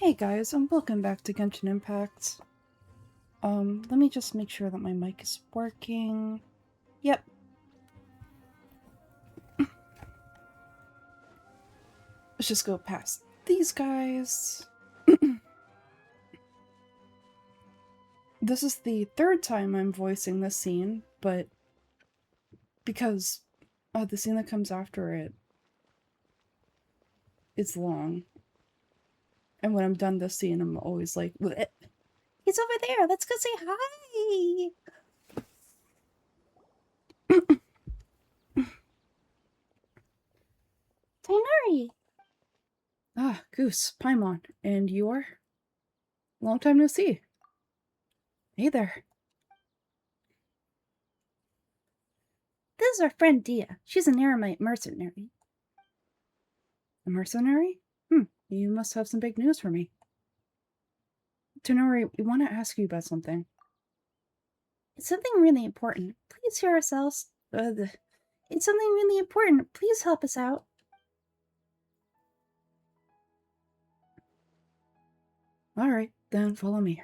Hey guys, welcome back to Genshin Impact. Let me just make sure that my mic is working. Yep. Let's just go past these guys. This is the third time I'm voicing this scene, but because the scene that comes after it is long. And when I'm done this scene, I'm always like, he's over there, let's go say hi! Tainari! Ah, Goose, Paimon, and you are? Long time no see. Hey there. This is our friend Dehya. She's an Aramite mercenary. A mercenary? You must have some big news for me. Tonori, we want to ask you about something. It's something really important. Please hear us out. It's something really important. Please help us out. Alright, then follow me.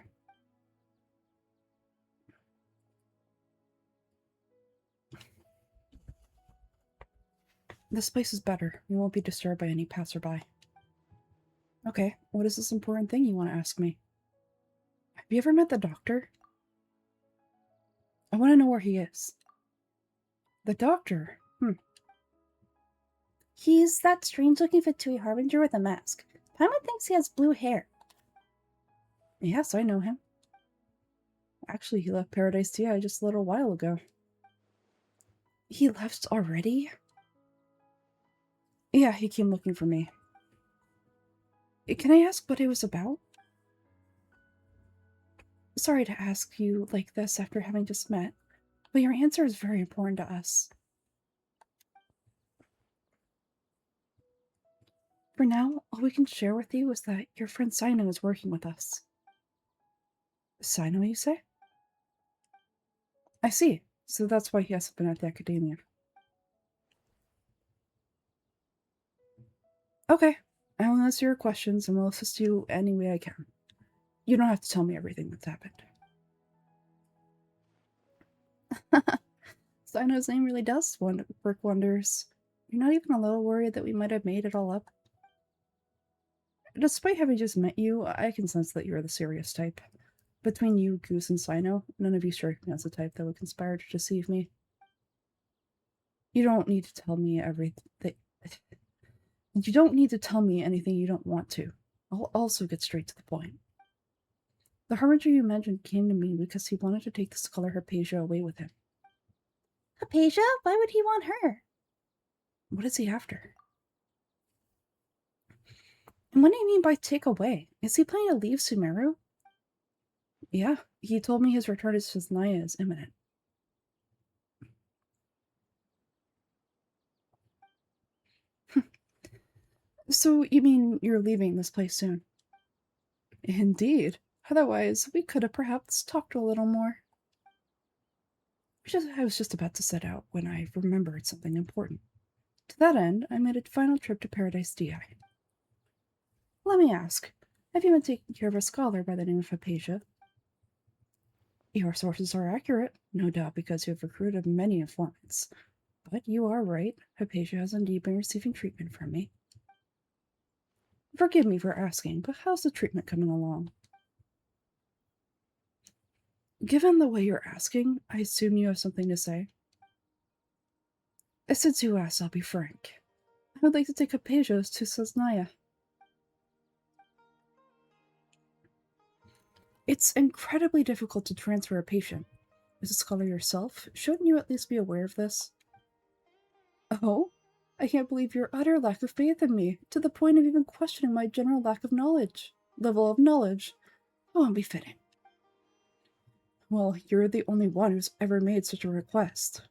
This place is better. We won't be disturbed by any passerby. Okay, what is this important thing you want to ask me? Have you ever met the doctor? I want to know where he is. The doctor? He's that strange-looking Fatui Harbinger with a mask. Paimon thinks he has blue hair. Yes, I know him. Actually, he left Paridis Dehyi just a little while ago. He left already? Yeah, he came looking for me. Can I ask what it was about? Sorry to ask you like this after having just met, but your answer is very important to us. For now, all we can share with you is that your friend Sino is working with us. Sino, you say? I see. So that's why he hasn't been at the academia. Okay, I will answer your questions and will assist you any way I can. You don't have to tell me everything that's happened. Sino's name really does work wonders. You're not even a little worried that we might have made it all up? Despite having just met you, I can sense that you're the serious type. Between you, Goose, and Sino, none of you strike me as the type that would conspire to deceive me. You don't need to tell me everything. You don't need to tell me anything you don't want to. I'll also get straight to the point. The harbinger you mentioned came to me because he wanted to take the scholar Hypatia away with him. Hypatia? Why would he want her? What is he after? And what do you mean by take away? Is he planning to leave Sumeru? Yeah, he told me his return to Sisnaya is imminent. So you mean you're leaving this place soon? Indeed. Otherwise, we could have perhaps talked a little more. I was just about to set out when I remembered something important. To that end, I made a final trip to Paridis Dehyi. Let me ask, have you been taking care of a scholar by the name of Hypatia? Your sources are accurate, no doubt because you have recruited many informants. But you are right, Hypatia has indeed been receiving treatment from me. Forgive me for asking, but how's the treatment coming along? Given the way you're asking, I assume you have something to say. Since you asked, I'll be frank. I would like to take Hypatia to Sasnaya. It's incredibly difficult to transfer a patient. As a scholar yourself, shouldn't you at least be aware of this? Oh? I can't believe your utter lack of faith in me, to the point of even questioning my general level of knowledge. Oh, unbefitting. Well, you're the only one who's ever made such a request.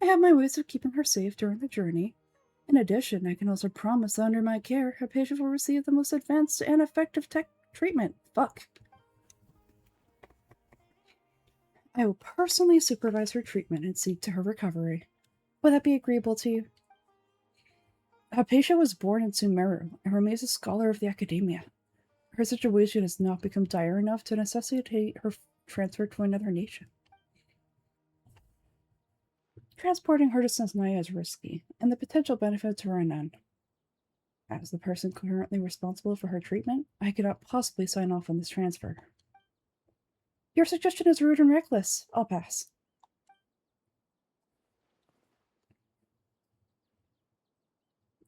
I have my ways of keeping her safe during the journey. In addition, I can also promise that under my care, her patient will receive the most advanced and effective treatment. Fuck. I will personally supervise her treatment and see to her recovery. Would that be agreeable to you? Hypatia was born in Sumeru and remains a scholar of the academia. Her situation has not become dire enough to necessitate her transfer to another nation. Transporting her to Sensnaya is risky, and the potential benefits are unknown. As the person currently responsible for her treatment, I cannot possibly sign off on this transfer. Your suggestion is rude and reckless. I'll pass.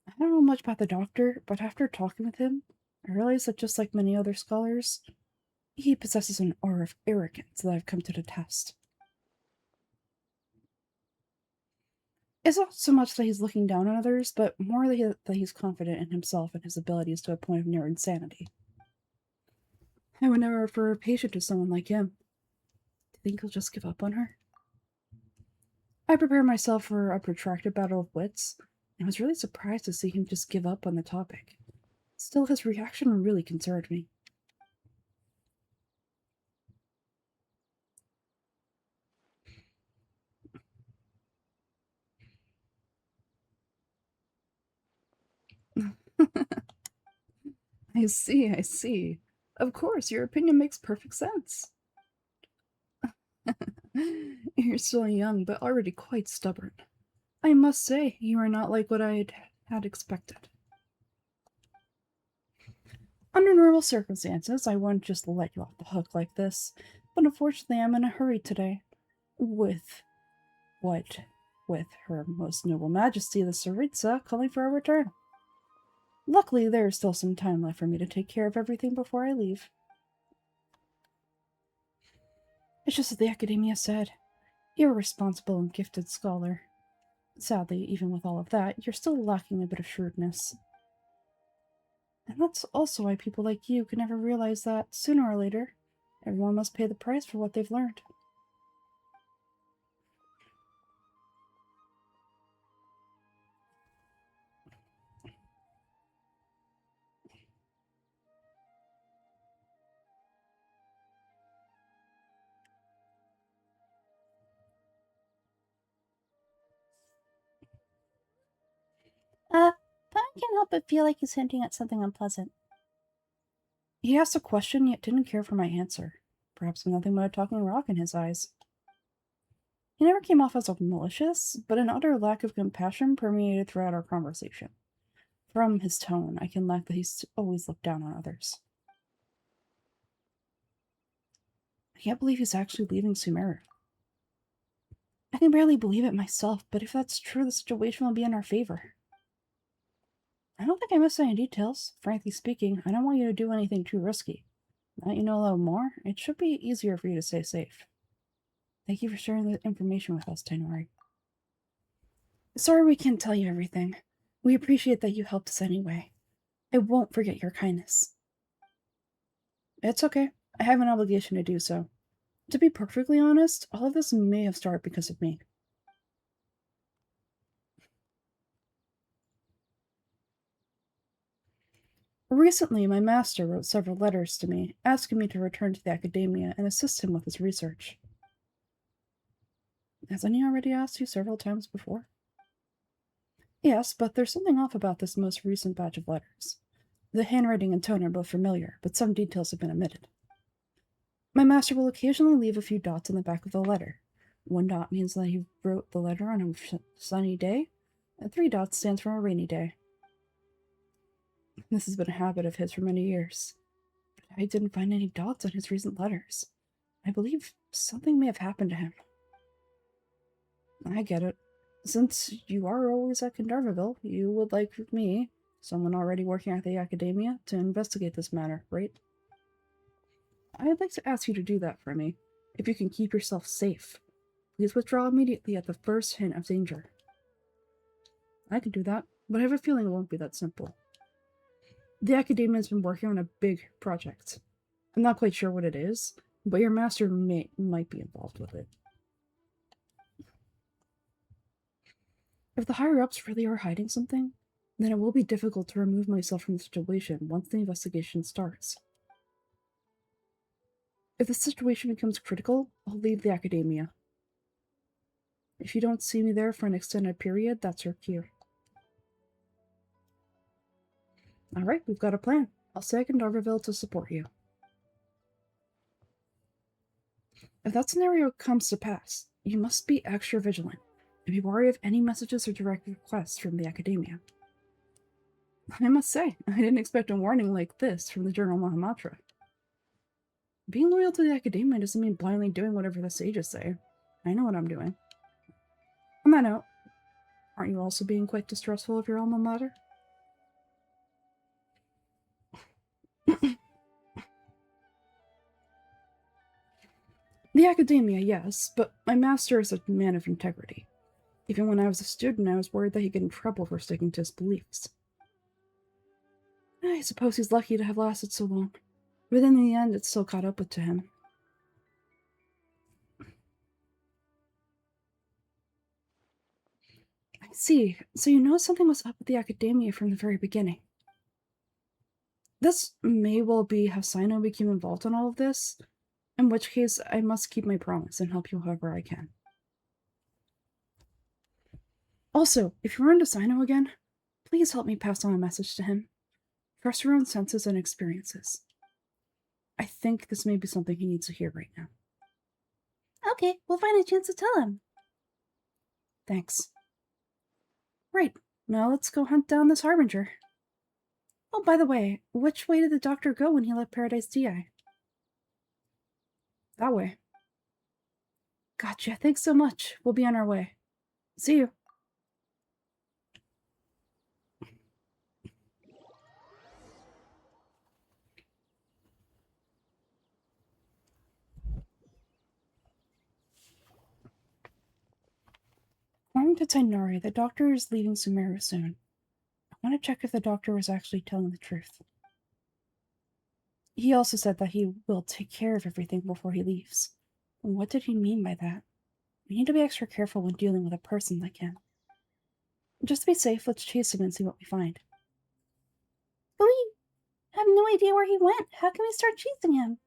I don't know much about the doctor, but after talking with him, I realized that just like many other scholars, he possesses an aura of arrogance that I've come to detest. It's not so much that he's looking down on others, but more that he's confident in himself and his abilities to a point of near insanity. I would never refer a patient to someone like him. Do you think he'll just give up on her? I prepared myself for a protracted battle of wits, and was really surprised to see him just give up on the topic. Still, his reaction really concerned me. I see, I see. Of course, your opinion makes perfect sense. You're still young, but already quite stubborn. I must say, you are not like what I had expected. Under normal circumstances, I wouldn't just let you off the hook like this, but unfortunately I'm in a hurry today. With what? With Her Most Noble Majesty the Tsaritsa calling for our return. Luckily, there is still some time left for me to take care of everything before I leave. It's just as the Academia said. You're a responsible and gifted scholar. Sadly, even with all of that, you're still lacking a bit of shrewdness. And that's also why people like you can never realize that, sooner or later, everyone must pay the price for what they've learned. Paimon can't help but feel like he's hinting at something unpleasant. He asked a question yet didn't care for my answer, perhaps with nothing but a talking rock in his eyes. He never came off as malicious, but an utter lack of compassion permeated throughout our conversation. From his tone, I can lack that he's always looked down on others. I can't believe he's actually leaving Sumeru. I can barely believe it myself, but if that's true, the situation will be in our favor. I don't think I missed any details. Frankly speaking, I don't want you to do anything too risky. Now that you know a little more, it should be easier for you to stay safe. Thank you for sharing the information with us, Tainori. Sorry we can't tell you everything. We appreciate that you helped us anyway. I won't forget your kindness. It's okay. I have an obligation to do so. To be perfectly honest, all of this may have started because of me. Recently, my master wrote several letters to me, asking me to return to the academia and assist him with his research. Hasn't he already asked you several times before? Yes, but there's something off about this most recent batch of letters. The handwriting and tone are both familiar, but some details have been omitted. My master will occasionally leave a few dots on the back of the letter. One dot means that he wrote the letter on a sunny day, and 3 dots stands for a rainy day. This has been a habit of his for many years. But I didn't find any dots on his recent letters. I believe something may have happened to him. I get it. Since you are always at Gandharvaville, you would like me, someone already working at the academia, to investigate this matter, right? I'd like to ask you to do that for me. If you can keep yourself safe, please withdraw immediately at the first hint of danger. I can do that, but I have a feeling it won't be that simple. The academia has been working on a big project. I'm not quite sure what it is, but your master might be involved with it. If the higher-ups really are hiding something, then it will be difficult to remove myself from the situation once the investigation starts. If the situation becomes critical, I'll leave the academia. If you don't see me there for an extended period, that's your cue. Alright, we've got a plan. I'll stay in Darverville to support you. If that scenario comes to pass, you must be extra vigilant and be wary of any messages or direct requests from the Academia. I must say, I didn't expect a warning like this from the Journal Mahamatra. Being loyal to the Academia doesn't mean blindly doing whatever the sages say. I know what I'm doing. On that note, aren't you also being quite distrustful of your alma mater? The Academia, yes, but my master is a man of integrity. Even when I was a student, I was worried that he'd get in trouble for sticking to his beliefs. I suppose he's lucky to have lasted so long, but in the end, it still caught up to him. I see. So you know something was up with the Academia from the very beginning. This may well be how Sino became involved in all of this, in which case I must keep my promise and help you however I can. Also, if you run into Sino again, please help me pass on a message to him. Trust your own senses and experiences. I think this may be something he needs to hear right now. Okay, we'll find a chance to tell him. Thanks. Right, now let's go hunt down this Harbinger. Oh, by the way, which way did the doctor go when he left Paridis Dehyi? That way. Gotcha, thanks so much. We'll be on our way. See you. According to Tainari, the doctor is leaving Sumeru soon. I want to check if the doctor was actually telling the truth. He also said that he will take care of everything before he leaves. What did he mean by that? We need to be extra careful when dealing with a person like him. Just to be safe, let's chase him and see what we find. But we have no idea where he went. How can we start chasing him?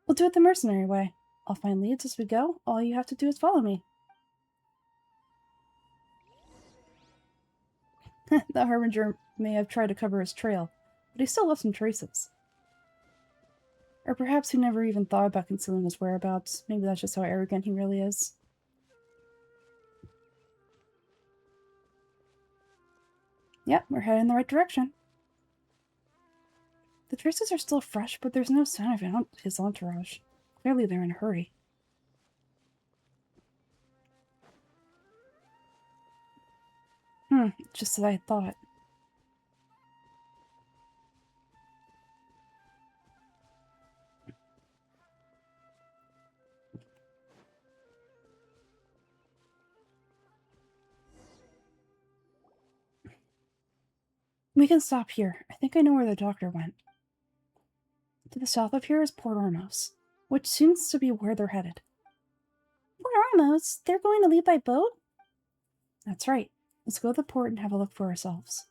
We'll do it the mercenary way. I'll find leads as we go. All you have to do is follow me. The Harbinger may have tried to cover his trail, but he still left some traces. Or perhaps he never even thought about concealing his whereabouts. Maybe that's just how arrogant he really is. Yep, we're heading in the right direction. The traces are still fresh, but there's no sign of his entourage. Clearly they're in a hurry. Just as I thought. We can stop here. I think I know where the doctor went. To the south of here is Port Ormos, which seems to be where they're headed. Port Ormos? They're going to leave by boat? That's right. Let's go to the port and have a look for ourselves.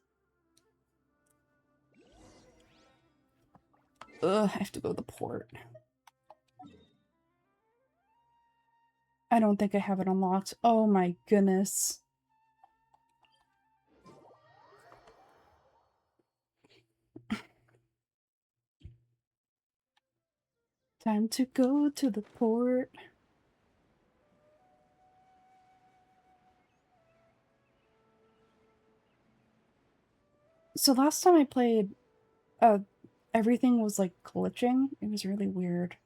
Ugh, I have to go to the port. I don't think I have it unlocked. Oh my goodness. Time to go to the port. So last time I played, everything was like glitching. It was really weird.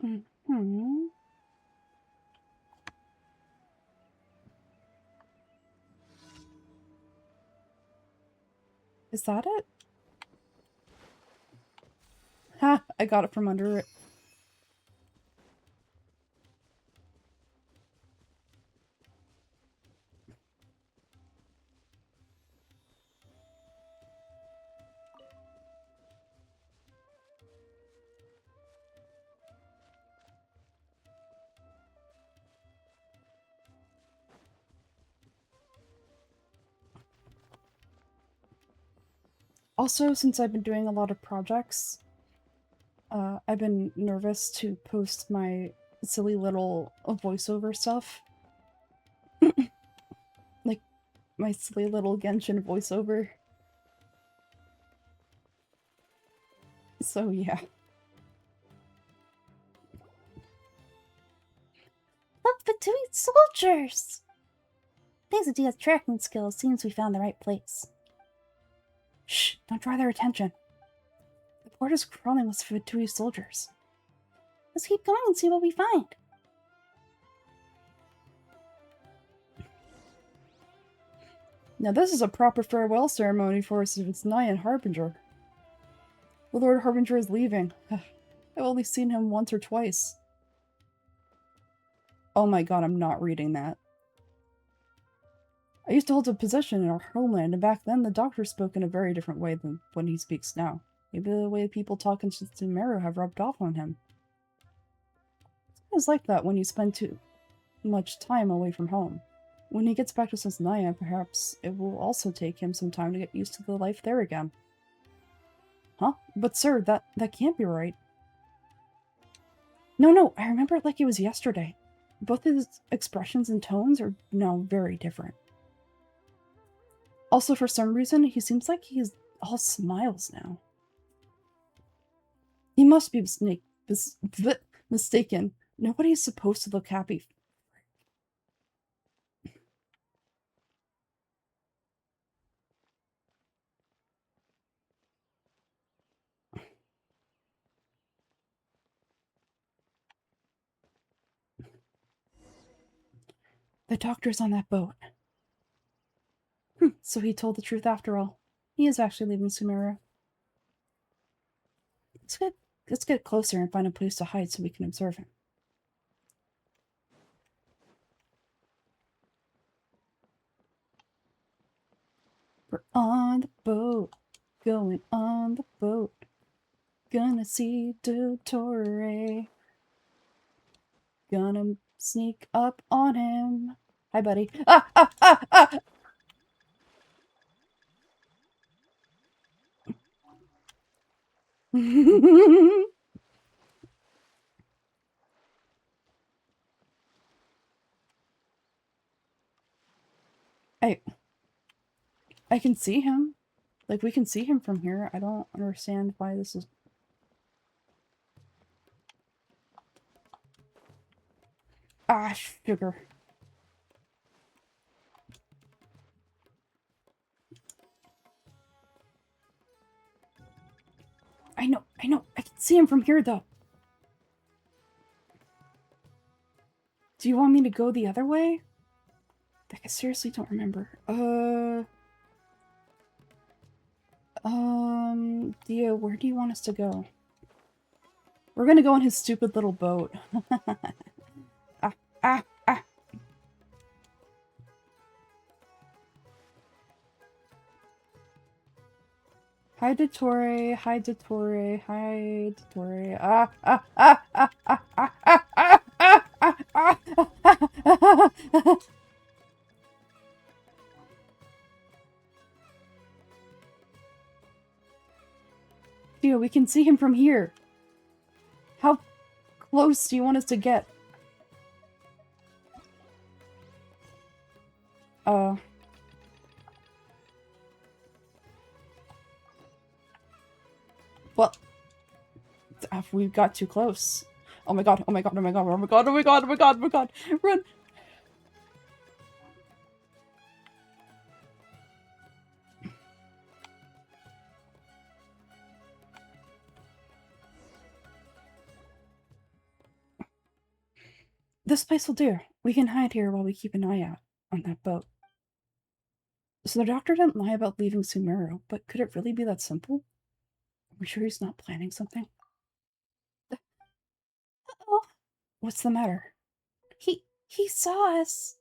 Hmm. Is that it? Ha! I got it from under it. Also, since I've been doing a lot of projects, I've been nervous to post my silly little voiceover stuff. Like, my silly little Genshin voiceover. So, yeah. Look, the two soldiers! Thanks to Dehya's tracking skills, seems we found the right place. Shh! Don't draw their attention. The port is crawling with Fatui soldiers. Let's keep going and see what we find. Now this is a proper farewell ceremony for us if it's Nyan Harbinger. The Lord Harbinger is leaving. I've only seen him once or twice. Oh my god, I'm not reading that. I used to hold a position in our homeland, and back then the doctor spoke in a very different way than when he speaks now. Maybe the way people talk in Sumeru have rubbed off on him. It's like that when you spend too much time away from home. When he gets back to Sasnaya, perhaps it will also take him some time to get used to the life there again. Huh? But sir, that can't be right. No, I remember it like it was yesterday. Both his expressions and tones are now very different. Also, for some reason, he seems like he's all smiles now. He must be mistaken. Nobody's supposed to look happy. The doctor's on that boat. So he told the truth after all. He is actually leaving Sumeru. Let's get closer and find a place to hide so we can observe him. We're on the boat, going on the boat. Gonna see Dottore. Gonna sneak up on him. Hi, buddy. Ah! I can see him. Like, we can see him from here. I don't understand why this is... Ah, sugar. I know. I can see him from here, though. Do you want me to go the other way? Like, I seriously don't remember. Dehya, where do you want us to go? We're gonna go on his stupid little boat. Ah! Hi, Dottore. Dude, we can see him from here. How close do you want us to get? Well, we got too close. Oh my god. Run! This place will do. We can hide here while we keep an eye out on that boat. So the doctor didn't lie about leaving Sumeru, but could it really be that simple? Are we sure he's not planning something? Uh-oh. What's the matter? He saw us.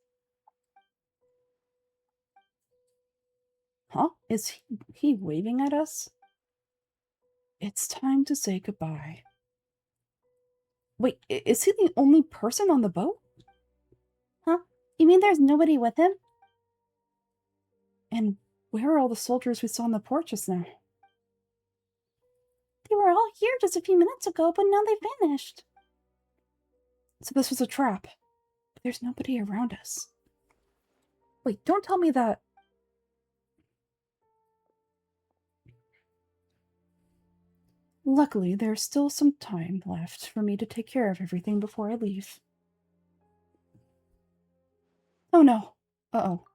Huh? Is he waving at us? It's time to say goodbye. Wait, is he the only person on the boat? Huh? You mean there's nobody with him? And where are all the soldiers we saw on the port just now? They were all here just a few minutes ago, but now they vanished. So this was a trap. But there's nobody around us. Wait, don't tell me that... Luckily, there's still some time left for me to take care of everything before I leave. Oh no. Uh-oh.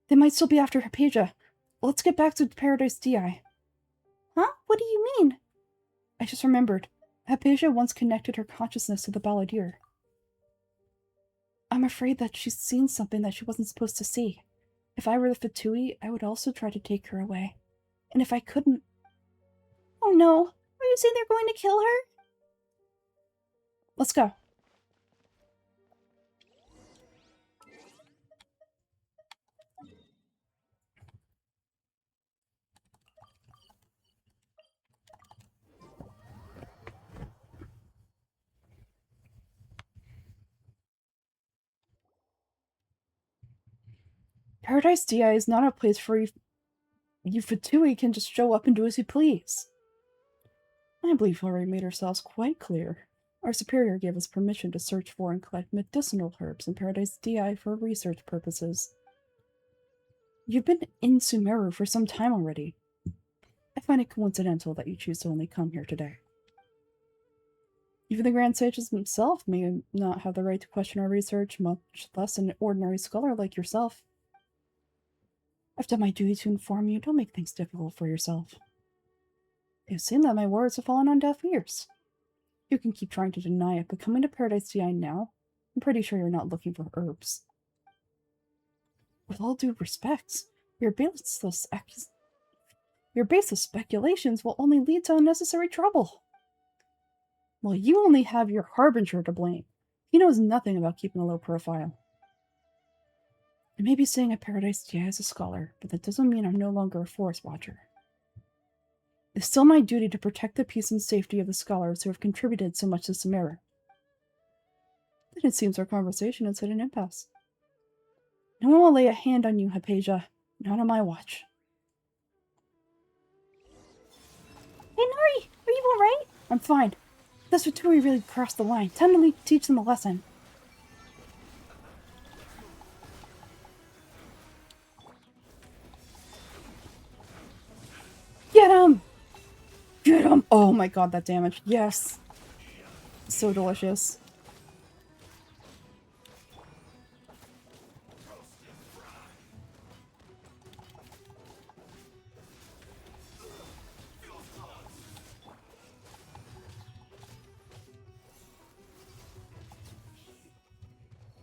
They might still be after Hypatia. Let's get back to Paridis Dehyi. Huh? What do you mean? I just remembered. Hypatia once connected her consciousness to the balladeer. I'm afraid that she's seen something that she wasn't supposed to see. If I were the Fatui, I would also try to take her away. And if I couldn't... Oh no. Are you saying they're going to kill her? Let's go. Paridis Dehyi is not a place where you Fatui can just show up and do as you please. I believe we already made ourselves quite clear. Our superior gave us permission to search for and collect medicinal herbs in Paridis Dehyi for research purposes. You've been in Sumeru for some time already. I find it coincidental that you choose to only come here today. Even the Grand Sage himself may not have the right to question our research, much less an ordinary scholar like yourself. I've done my duty to inform you. Don't make things difficult for yourself. You've seen that my words have fallen on deaf ears. You can keep trying to deny it, but coming to Paridis Dehyi now, I'm pretty sure you're not looking for herbs. With all due respect, your baseless speculations will only lead to unnecessary trouble. Well, you only have your Harbinger to blame. He knows nothing about keeping a low profile. I may be staying at Paridis Dehyi as a scholar, but that doesn't mean I'm no longer a forest watcher. It's still my duty to protect the peace and safety of the scholars who have contributed so much to Sumeru. Then it seems our conversation has hit an impasse. No one will lay a hand on you, Hypatia. Not on my watch. Hey, Nari! Are you alright? I'm fine. This Fatui really crossed the line. Time to teach them a lesson. Get him! Get him! Oh my god, that damage. Yes! So delicious.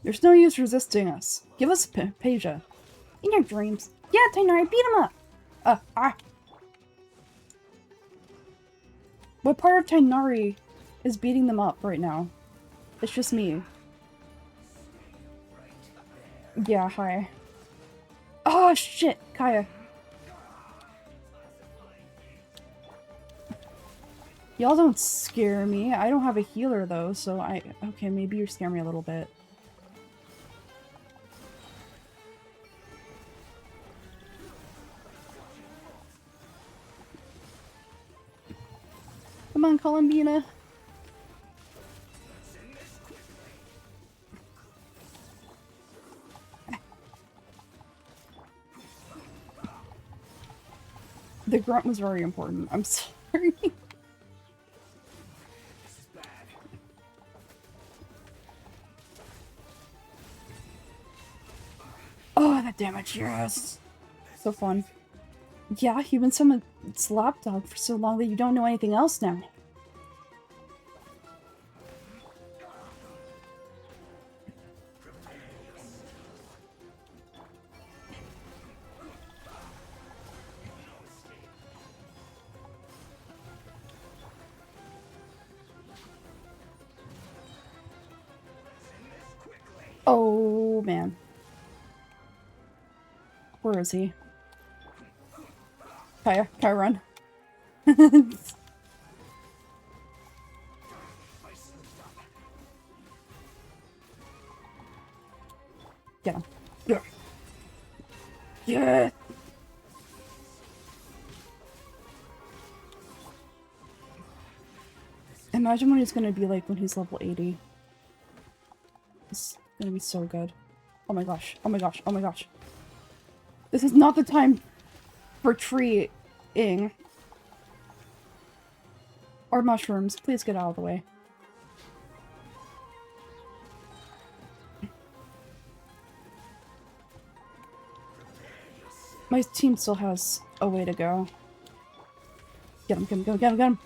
There's no use resisting us. Give us Hypatia. In your dreams. Yeah, Tainari, beat him up! What part of Tainari is beating them up right now? It's just me. Yeah, hi. Oh shit, Kaya. Y'all don't scare me. I don't have a healer though, so okay, maybe you scare me a little bit. Come on, Columbina. The grunt was very important. I'm sorry. Oh, that damage, yes. So fun. Yeah, you've been someone's lapdog for so long that you don't know anything else now. Oh, man. Where is he? Kaya, run. Get him. Yeah. Yeah. Imagine what he's gonna be like when he's level 80. It's gonna be so good. Oh my gosh, oh my gosh, oh my gosh. This is not the time for treeing. Or mushrooms. Please get out of the way. My team still has a way to go. Get him, get him, get him, get him, get him!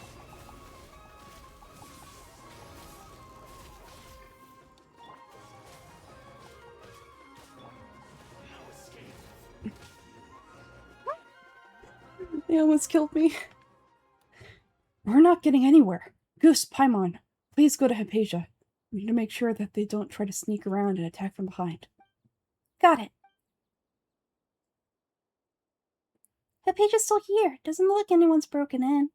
They almost killed me. We're not getting anywhere. Goose, Paimon, please go to Hypatia. We need to make sure that they don't try to sneak around and attack from behind. Got it. Hypatia's still here. Doesn't look like anyone's broken in.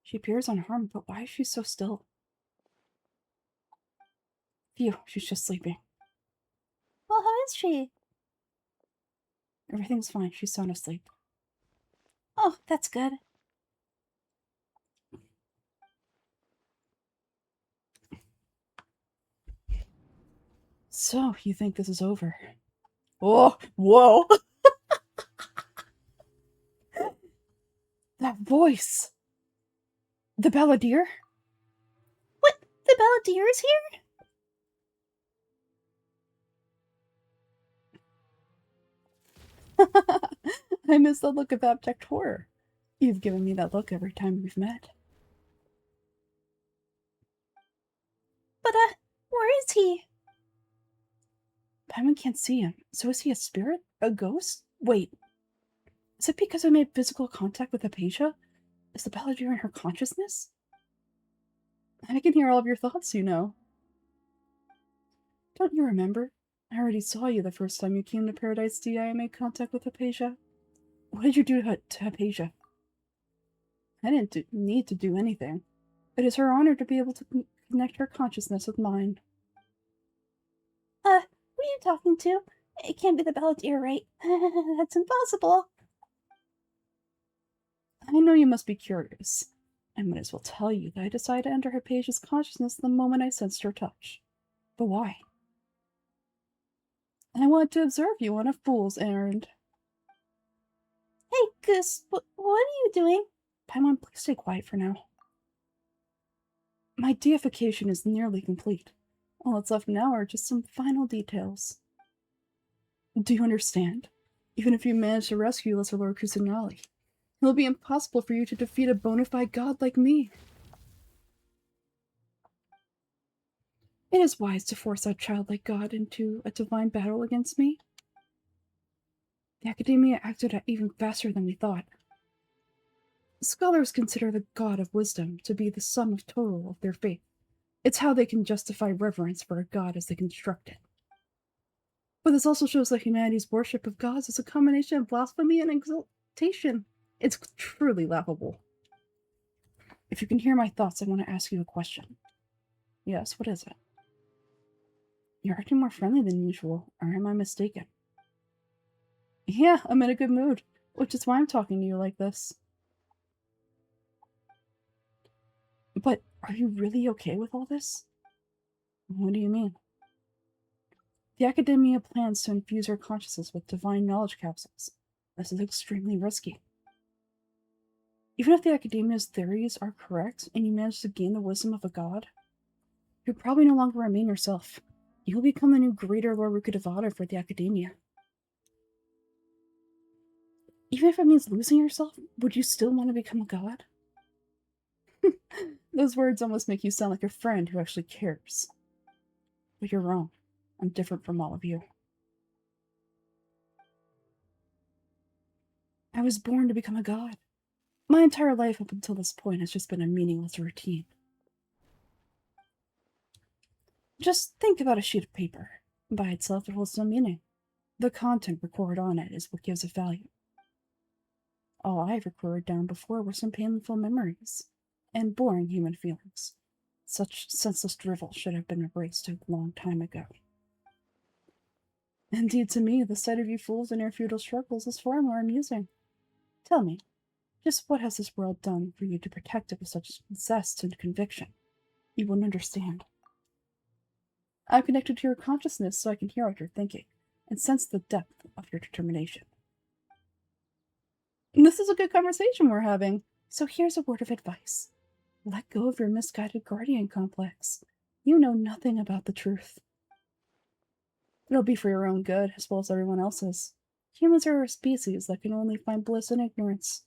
She appears unharmed, but why is she so still? Phew, she's just sleeping. Well, how is she? Everything's fine. She's sound asleep. Oh, that's good. So, you think this is over? Oh, whoa! That voice! The Balladeer? What? The Balladeer is here? I miss the look of abject horror. You've given me that look every time we've met. But, where is he? Paimon can't see him. So is he a spirit? A ghost? Wait. Is it because I made physical contact with Hypatia? Is the Balladeer in her consciousness? I can hear all of your thoughts, you know. Don't you remember? I already saw you the first time you came to Paridis Dehyi and made contact with Hypatia. What did you do to Hypatia? I didn't need to do anything. It is her honor to be able to connect her consciousness with mine. Who are you talking to? It can't be the Balladeer, right? That's impossible. I know you must be curious. I might as well tell you that I decided to enter Hypatia's consciousness the moment I sensed her touch. But why? I wanted to observe you on a fool's errand. Hey, Goose, what are you doing? Paimon, please stay quiet for now. My deification is nearly complete. All that's left now are just some final details. Do you understand? Even if you manage to rescue Lesser Lord Kusanali, it will be impossible for you to defeat a bona fide god like me. It is wise to force that childlike god into a divine battle against me. The Academia acted even faster than we thought. Scholars consider the god of wisdom to be the sum of total of their faith. It's how they can justify reverence for a god as they construct it. But this also shows that humanity's worship of gods is a combination of blasphemy and exaltation. It's truly laughable. If you can hear my thoughts, I want to ask you a question. Yes, what is it? You're acting more friendly than usual, or am I mistaken? Yeah, I'm in a good mood, which is why I'm talking to you like this. But are you really okay with all this? What do you mean? The Academia plans to infuse our consciousness with divine knowledge capsules. This is extremely risky. Even if the Academia's theories are correct and you manage to gain the wisdom of a god, you'll probably no longer remain yourself. You'll become the new greater Lord Rukkhadevata for the Academia. Even if it means losing yourself, would you still want to become a god? Those words almost make you sound like a friend who actually cares. But you're wrong. I'm different from all of you. I was born to become a god. My entire life up until this point has just been a meaningless routine. Just think about a sheet of paper. By itself, it holds no meaning. The content recorded on it is what gives it value. All I've recorded down before were some painful memories and boring human feelings. Such senseless drivel should have been erased a long time ago. Indeed, to me, the sight of you fools and your futile struggles is far more amusing. Tell me, Just what has this world done for you to protect it with such zest and conviction? You wouldn't understand. I'm connected to your consciousness so I can hear what you're thinking and sense the depth of your determination. And this is a good conversation we're having. So here's a word of advice. Let go of your misguided guardian complex. You know nothing about the truth. It'll be for your own good, as well as everyone else's. Humans are a species that can only find bliss in ignorance.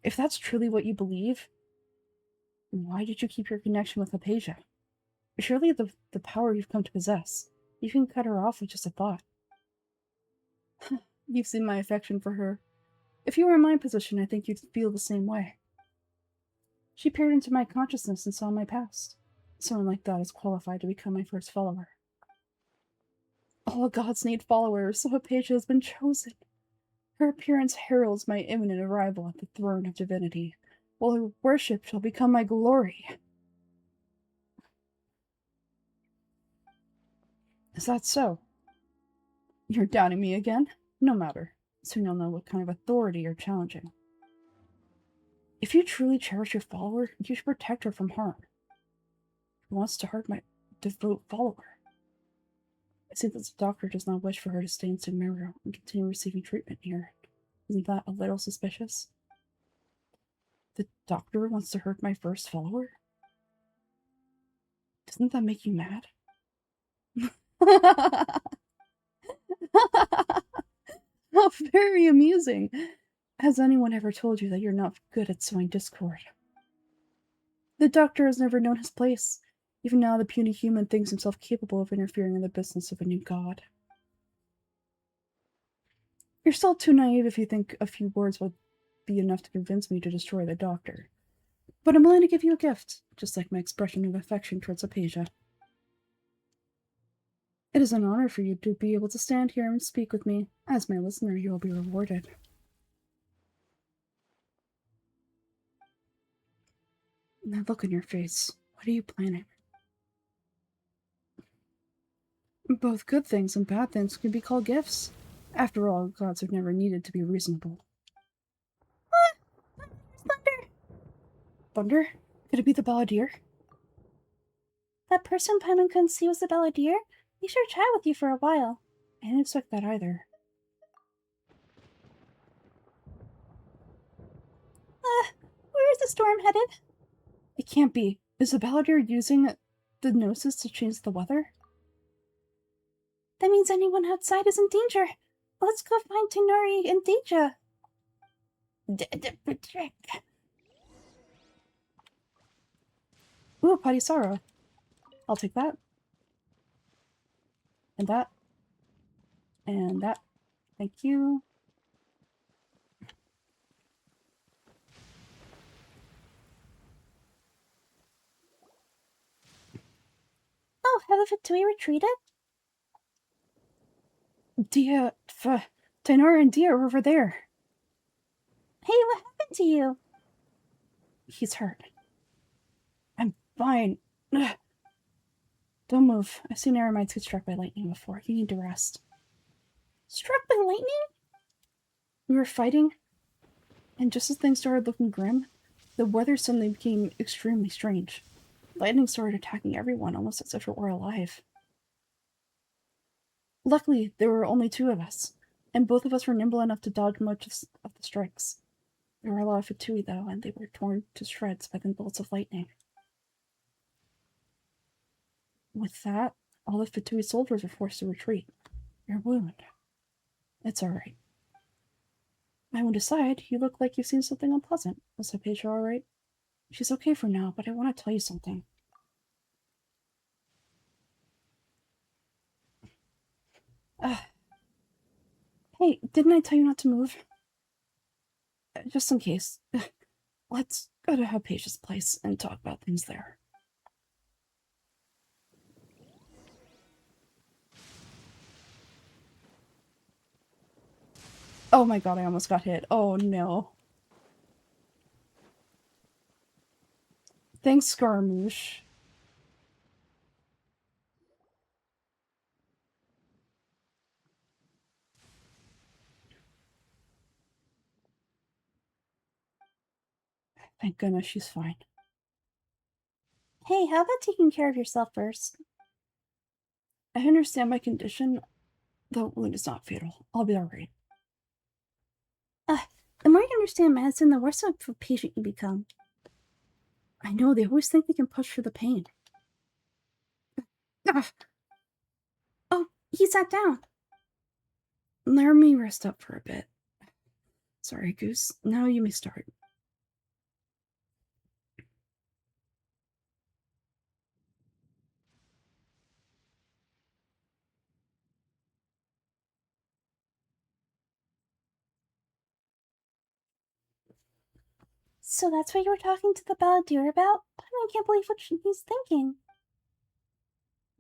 If that's truly what you believe, why did you keep your connection with Hypatia? Surely the power you've come to possess, you can cut her off with just a thought. You've seen my affection for her. If you were in my position, I think you'd feel the same way. She peered into my consciousness and saw my past. Someone like that is qualified to become my first follower. All gods need followers, so Hypatia has been chosen. Her appearance heralds my imminent arrival at the throne of divinity, while her worship shall become my glory. Is that so? You're doubting me again? No matter. Soon you'll know what kind of authority you're challenging. If you truly cherish your follower, you should protect her from harm. Who wants to hurt my devout follower? I see that the doctor does not wish for her to stay in Sumeru and continue receiving treatment here. Isn't that a little suspicious? The doctor wants to hurt my first follower? Doesn't that make you mad? How very amusing. Has anyone ever told you that you're not good at sowing discord? The doctor has never known his place. Even now, the puny human thinks himself capable of interfering in the business of a new god. You're still too naive if you think a few words would be enough to convince me to destroy the doctor. But I'm willing to give you a gift, just like my expression of affection towards Hypatia. It is an honor for you to be able to stand here and speak with me. As my listener, you will be rewarded. That look in your face. What are you planning? Both good things and bad things can be called gifts. After all, gods have never needed to be reasonable. Ah! Thunder! Thunder? Could it be the balladeer? That person Paimon couldn't see was the balladeer? He sure chat with you for a while. I didn't expect that either. Where is the storm headed? It can't be. Is the balladeer using the gnosis to change the weather? That means anyone outside is in danger. Let's go find Tenori and Dehya. Ooh, Patisaro. I'll take that. And that. And that. Thank you. Oh, have the Fatui retreated? Dehya, Tainara and Dehya are over there. Hey, what happened to you? He's hurt. I'm fine. Ugh. Don't move. I've seen Aramites get struck by lightning before. You need to rest. Struck by lightning? We were fighting, and just as things started looking grim, the weather suddenly became extremely strange. Lightning started attacking everyone, almost as if it were alive. Luckily, there were only two of us, and both of us were nimble enough to dodge much of the strikes. There were a lot of Fatui, though, and they were torn to shreds by the bolts of lightning. With that, all the Fatui soldiers were forced to retreat. Your wound. It's alright. My wound aside, you look like you've seen something unpleasant. Was Hypatia alright? She's okay for now, but I want to tell you something. Hey, didn't I tell you not to move? Just in case. Let's go to Hypatia's place and talk about things there. Oh my god, I almost got hit. Oh no. Thanks, Scaramouche. Thank goodness she's fine. Hey, how about taking care of yourself first? I understand my condition. The wound is not fatal. I'll be alright. Uh, the more you understand medicine, the worse of a patient you become. I know, they always think they can push through the pain. Ah, Oh, he sat down. let me rest up for a bit. Sorry, Goose. Now you may start. So that's what you were talking to the balladeer about? I can't believe what he's thinking.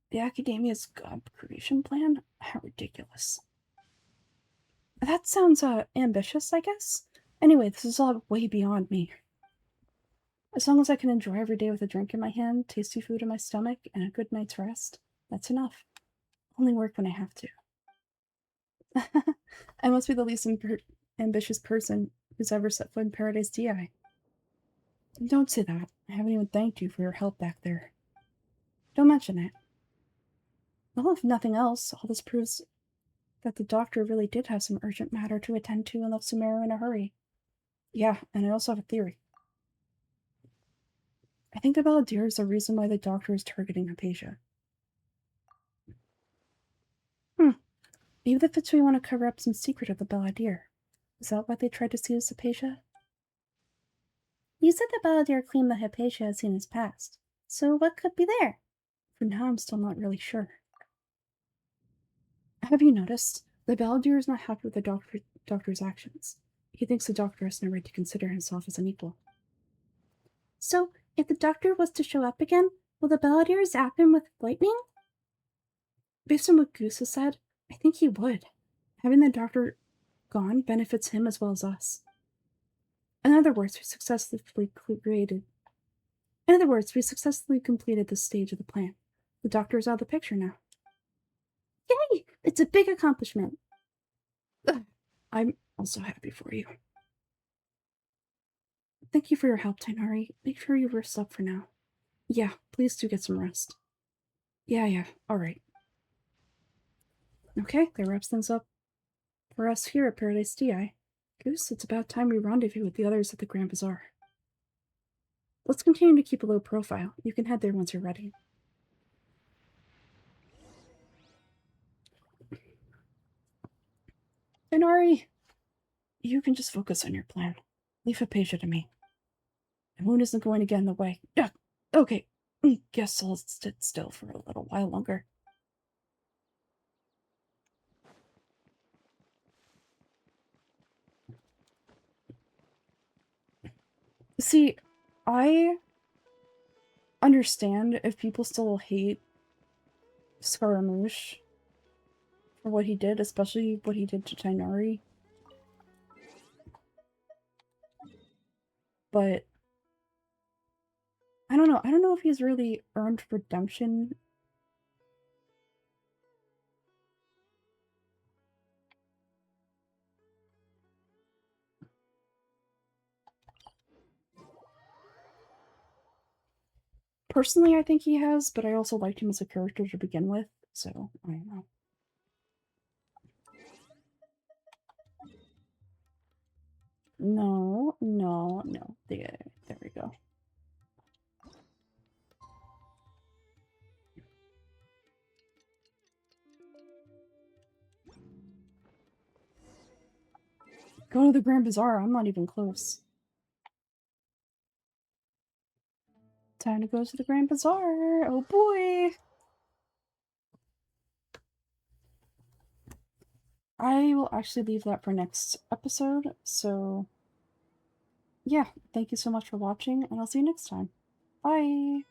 The Academia's God creation plan? How ridiculous. That sounds, ambitious, I guess? Anyway, this is all way beyond me. As long as I can enjoy every day with a drink in my hand, tasty food in my stomach, and a good night's rest, that's enough. Only work when I have to. I must be the least ambitious person who's ever set foot in Paradise Dehyi. Don't say that. I haven't even thanked you for your help back there. Don't mention it. Well, if nothing else, all this proves that the doctor really did have some urgent matter to attend to and left Sumeru in a hurry. Yeah, and I also have a theory. I think the balladeer is the reason why the doctor is targeting Hypatia. Maybe the Fitsui want to cover up some secret of the balladeer. Is that why they tried to seize Hypatia? You said the balladeer claimed that Hypatia has seen his past. So what could be there? For now, I'm still not really sure. Have you noticed? The balladeer is not happy with the doctor's actions. He thinks the doctor has no right to consider himself as an equal. So, if the doctor was to show up again, will the balladeer zap him with lightning? Based on what Goose has said, I think he would. Having the doctor gone benefits him as well as us. In other words, we successfully completed this stage of the plan. The doctor is out of the picture now. Yay! It's a big accomplishment. I'm also happy for you. Thank you for your help, Tainari. Make sure you rest up for now. Yeah, please do get some rest. Yeah, alright. Okay, that wraps things up for us here at Paradise Dehyi. Goose, it's about time we rendezvous with the others at the Grand Bazaar. Let's continue to keep a low profile. You can head there once you're ready. Tainari, you can just focus on your plan. Leave Hypatia to me. The moon isn't going to get in the way. Yeah, okay. Guess I'll sit still for a little while longer. See, I understand if people still hate Scaramouche for what he did, especially what he did to Tainari. But I don't know. I don't know if he's really earned redemption. Personally, I think he has, but I also liked him as a character to begin with, so I don't know. No. There we go. Go to the Grand Bazaar. I'm not even close. Time to go to the Grand Bazaar. Oh boy. I will actually leave that for next episode. So, yeah, thank you so much for watching, and I'll see you next time. Bye.